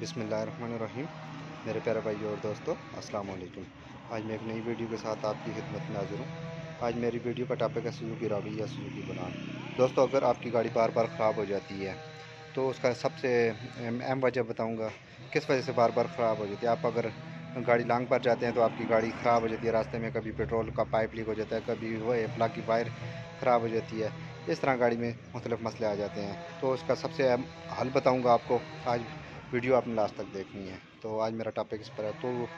बिस्मिल्लाहिर्रहमानिर्रहीम। मेरे प्यारे भाई और दोस्तों, अस्सलाम वालेकुम। आज मैं एक नई वीडियो के साथ आपकी खिदमत में हाजिर हूँ। आज मेरी वीडियो का टॉपिक है सुजुकी रावी या सुजुकी बनान। दोस्तों, अगर आपकी गाड़ी बार बार ख़राब हो जाती है तो उसका सबसे अहम वजह बताऊँगा किस वजह से बार बार ख़राब हो जाती है। आप अगर गाड़ी लांग पर जाते हैं तो आपकी गाड़ी ख़राब हो जाती है रास्ते में, कभी पेट्रोल का पाइप लीक हो जाता है, कभी वो प्लग की वायर ख़राब हो जाती है। इस तरह गाड़ी में मुख्तलिफ़ मसले आ जाते हैं, तो उसका सबसे अहम हल बताऊँगा आपको। आज वीडियो आपने लास्ट तक देखनी है। तो आज मेरा टॉपिक इस पर है, तो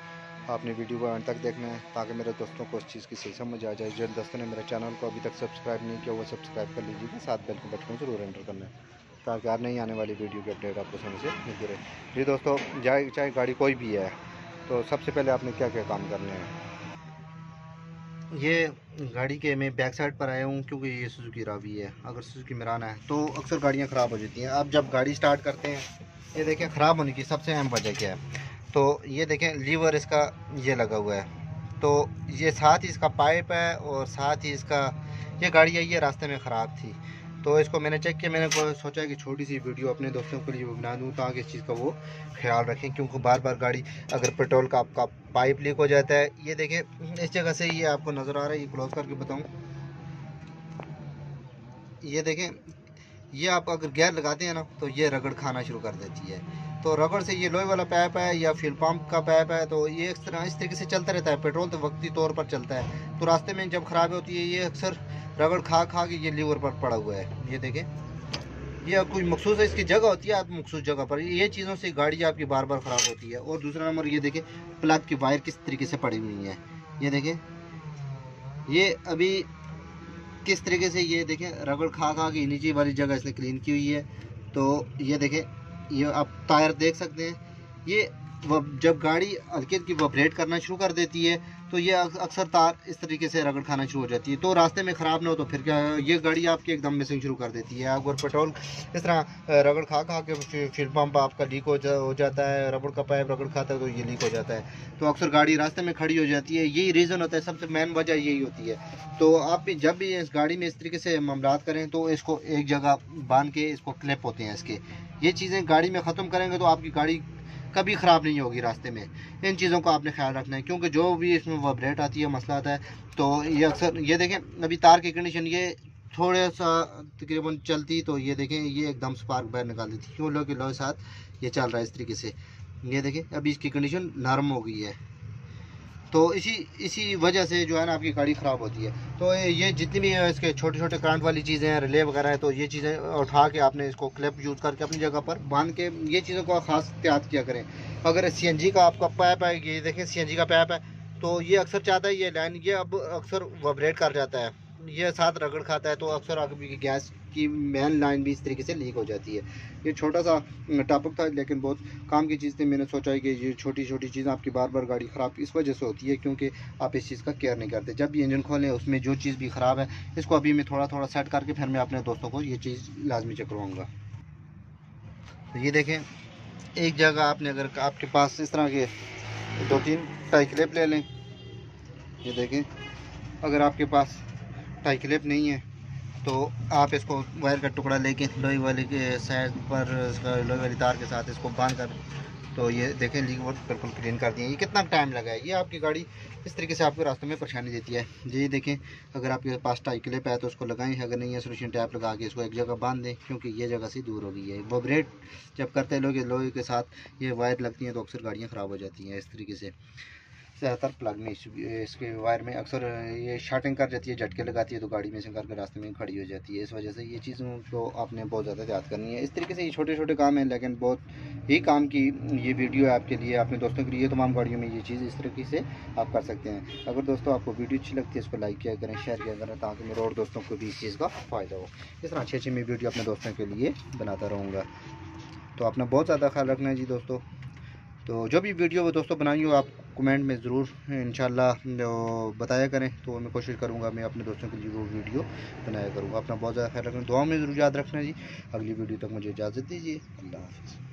आपने वीडियो को अंत तक देखना है ताकि मेरे दोस्तों को उस चीज़ की सही समझ आ जाए। जिन दोस्तों ने मेरे चैनल को अभी तक सब्सक्राइब नहीं किया वो सब्सक्राइब कर लीजिएगा, साथ बेल के बटन को ज़रूर एंटर करना है ताकि हर नई आने वाली वीडियो की अपडेट आपको समय से मिलती रहे। जी दोस्तों, चाहे गाड़ी कोई भी है तो सबसे पहले आपने क्या क्या काम करने हैं। ये गाड़ी के मैं बैक साइड पर आया हूँ क्योंकि ये सुजुकी रावी है। अगर सुजुकी मिराना है तो अक्सर गाड़ियाँ ख़राब हो जाती हैं। आप जब गाड़ी स्टार्ट करते हैं, ये देखें ख़राब होने की सबसे अहम वजह क्या है। तो ये देखें, लीवर इसका ये लगा हुआ है, तो ये साथ ही इसका पाइप है और साथ ही इसका ये गाड़ी है, ये रास्ते में ख़राब थी। तो इसको मैंने चेक किया, मैंने सोचा कि छोटी सी वीडियो अपने दोस्तों के लिए बना दूँ ताकि इस चीज़ का वो ख्याल रखें, क्योंकि बार बार गाड़ी अगर पेट्रोल का आपका पाइप लीक हो जाता है। ये देखें, इस जगह से ये आपको नज़र आ रहा है, ये क्लोज करके बताऊँ, ये देखें, ये आप अगर गियर लगाते हैं ना तो ये रगड़ खाना शुरू कर देती है। तो रगड़ से ये लोहे वाला पाइप है या फ्यूल पंप का पाइप है, तो ये इस तरीके से चलता रहता है। पेट्रोल तो वक्ती तौर पर चलता है, तो रास्ते में जब खराबी होती है ये अक्सर रगड़ खा खा के ये लीवर पर पड़ा हुआ है। ये देखें, ये कोई मखसूस है, इसकी जगह होती है, आप मखसूस जगह पर ये चीज़ों से गाड़ी आपकी बार बार ख़राब होती है। और दूसरा नंबर ये देखें, प्लग की वायर किस तरीके से पड़ी हुई है। ये देखें, ये अभी किस तरीके से, ये देखें, रगड़ खा खा के नीचे वाली जगह इसने क्लीन की हुई है। तो ये देखें, ये आप टायर देख सकते हैं, ये जब गाड़ी हल्की हल्की वाइब्रेट करना शुरू कर देती है तो ये अक्सर तार इस तरीके से रगड़ खाना शुरू हो जाती है। तो रास्ते में ख़राब ना हो तो फिर क्या, ये गाड़ी आपकी एकदम मिसिंग शुरू कर देती है। अगर पेट्रोल इस तरह रगड़ खा खा के फ्यूल पंप आपका लीक हो जाता है, रबड़ का पाइप रगड़ खाता है तो ये लीक हो जाता है, तो अक्सर गाड़ी रास्ते में खड़ी हो जाती है। यही रीज़न होता है, सबसे मेन वजह यही होती है। तो आप भी जब भी इस गाड़ी में इस तरीके से मामलात करें तो इसको एक जगह बांध के, इसको क्लिप होते हैं इसके, ये चीज़ें गाड़ी में ख़त्म करेंगे तो आपकी गाड़ी कभी ख़राब नहीं होगी रास्ते में। इन चीज़ों का आपने ख्याल रखना है, क्योंकि जो भी इसमें वाइब्रेट आती है, मसला आता है, तो ये अक्सर, ये देखें अभी तार की कंडीशन, ये थोड़ा सा तकरीबन चलती तो ये देखें ये एकदम स्पार्क बाहर निकाल देती, क्यों लो के लो साथ ये चल रहा है इस तरीके से। ये देखें अभी इसकी कंडीशन नरम हो गई है, तो इसी वजह से जो है ना आपकी गाड़ी ख़राब होती है। तो ये जितनी भी इसके छोटे छोटे करंट वाली चीज़ें हैं, रिले वगैरह है, तो ये चीज़ें उठा के आपने इसको क्लिप यूज़ करके अपनी जगह पर बांध के ये चीज़ों का ख़ास एहतियात किया करें। अगर सीएनजी का आपका पाइप है, ये देखें सीएनजी का पाइप है, तो ये अक्सर चाहता है ये लाइन, ये अब अक्सर वाइब्रेट कर जाता है, ये साथ रगड़ खाता है, तो अक्सर आपकी गैस की मेन लाइन भी इस तरीके से लीक हो जाती है। ये छोटा सा टॉपिक था लेकिन बहुत काम की चीज़ थी। मैंने सोचा कि ये छोटी छोटी चीज़ें आपकी बार बार गाड़ी ख़राब इस वजह से होती है क्योंकि आप इस चीज़ का केयर नहीं करते। जब भी इंजन खोलें उसमें जो चीज़ भी ख़राब है इसको अभी मैं थोड़ा थोड़ा सेट करके फिर मैं अपने दोस्तों को ये चीज़ लाजमी चेक करवाऊँगा। तो ये देखें, एक जगह आपने अगर आपके पास इस तरह के 2-3 टाई क्लिप ले लें। ये देखें, अगर आपके पास टाई क्लिप नहीं है तो आप इसको वायर का टुकड़ा लेके लोहे वाले के साइड पर लोहे वाली तार के साथ इसको बांध कर, तो ये देखें लीक वर्क बिल्कुल क्लीन कर दिए। ये कितना टाइम लगा है, ये आपकी गाड़ी इस तरीके से आपके रास्ते में परेशानी देती है। ये देखें, अगर आपके पास टाई क्लिप है तो उसको लगाएं, अगर नहीं है सोल्यूशन टैप लगा के इसको एक जगह बांध दें, क्योंकि ये जगह से दूर हो गई है। वाइब्रेट जब करते हैं लोहे के साथ ये वायर लगती हैं तो अक्सर गाड़ियाँ ख़राब हो जाती हैं इस तरीके से। ज़्यादातर प्लग में इसके वायर में अक्सर ये शार्टिंग कर जाती है, झटके लगाती है, तो गाड़ी में से करके रास्ते में खड़ी हो जाती है। इस वजह से ये चीज़ों को आपने बहुत ज़्यादा याद करनी है। इस तरीके से ये छोटे छोटे काम हैं लेकिन बहुत ही काम की ये वीडियो है आपके लिए, अपने दोस्तों के लिए। तमाम गाड़ियों में ये चीज़ इस तरीके से आप कर सकते हैं। अगर दोस्तों आपको वीडियो अच्छी लगती है इसको लाइक किया करें, शेयर किया करें ताकि मेरे और दोस्तों को भी इस चीज़ का फ़ायदा हो। इस तरह अच्छी अच्छी मैं वीडियो अपने दोस्तों के लिए बनाता रहूँगा। तो अपना बहुत ज़्यादा ख्याल रखना है जी दोस्तों। तो जो भी वीडियो वो दोस्तों बनाई हो आप कमेंट में ज़रूर इंशाल्लाह बताया करें, तो मैं कोशिश करूँगा मैं अपने दोस्तों के लिए वो वीडियो बनाया करूँगा। अपना बहुत ज़्यादा ख्याल रखना, दुआ में ज़रूर याद रखना जी। अगली वीडियो तक मुझे इजाज़त दीजिए। अल्लाह हाफ़िज़।